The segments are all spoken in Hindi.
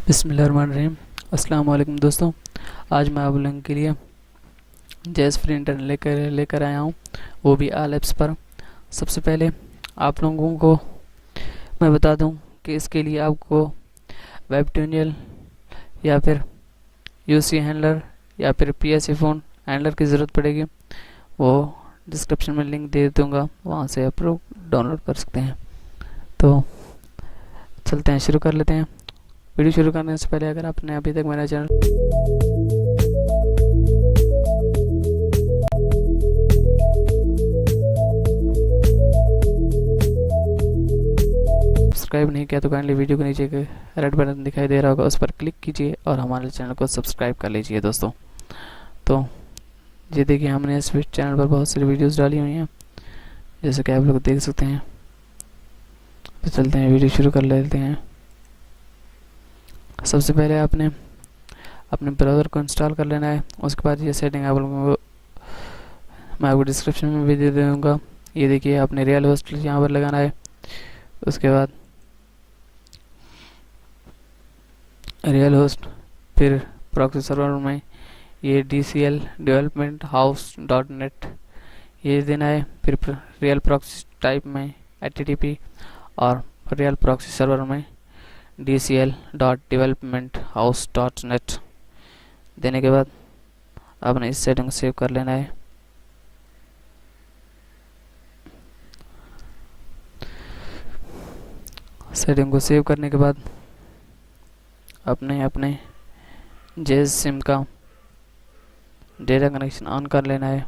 बिस्मिल्लाहिर्रहमानिर्रहीम। अस्सलाम वालेकुम दोस्तों। आज मैं आप लोगों के लिए जैज़ फ्री इंटरनेट लेकर आया हूँ, वो भी ऑल ऐप्स पर। सबसे पहले आप लोगों को मैं बता दूं कि इसके लिए आपको वेब ट्यूनियल या फिर यूसी हैंडलर या फिर पीएसए फ़ोन हैंडलर की ज़रूरत पड़ेगी। वो डिस्क्रिप्शन में लिंक दे दूँगा, वहाँ से आप लोग डाउनलोड कर सकते हैं। तो चलते हैं, शुरू कर लेते हैं। वीडियो शुरू करने से पहले अगर आपने अभी तक मेरा चैनल सब्सक्राइब नहीं किया तो काइंडली वीडियो के नीचे के रेड बटन दिखाई दे रहा होगा, उस पर क्लिक कीजिए और हमारे चैनल को सब्सक्राइब कर लीजिए दोस्तों। तो ये देखिए, हमने इस चैनल पर बहुत सारी वीडियोस डाली हुई हैं, जैसे कि आप लोग देख सकते हैं। तो चलते हैं, वीडियो शुरू कर लेते हैं। सबसे पहले आपने अपने ब्राउज़र को इंस्टॉल कर लेना है। उसके बाद ये सेटिंग आप लोगों को मैं आपको डिस्क्रिप्शन में भी दे दूँगा। ये देखिए, आपने रियल होस्ट यहाँ पर लगाना है। उसके बाद रियल होस्ट, फिर प्रॉक्सी सर्वर में ये DCL डेवलपमेंट हाउस .net ये देना है। फिर रियल प्रॉक्सी टाइप में HTTP और रियल प्रॉक्सी सर्वर में DCL.developmenthouse.net देने के बाद आपने इस सेटिंग को सेव कर लेना है। सेटिंग को सेव करने के बाद आपने अपने जैज़ सिम का डेटा कनेक्शन ऑन कर लेना है।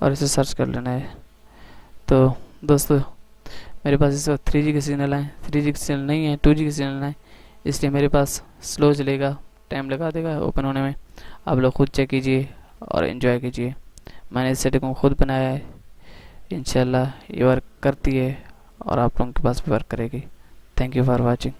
और इसे सर्च कर लेना है। तो दोस्तों, मेरे पास इस वक्त 3G का सिग्नल है, 3G का सिग्नल नहीं है, 2G का सिग्नल है, इसलिए मेरे पास स्लो चलेगा, टाइम लगा देगा ओपन होने में। आप लोग खुद चेक कीजिए और एंजॉय कीजिए। मैंने इस सेटिंग को खुद बनाया है, इंशाल्लाह ये वर्क करती है और आप लोगों के पास भी वर्क करेगी। Thank you for watching.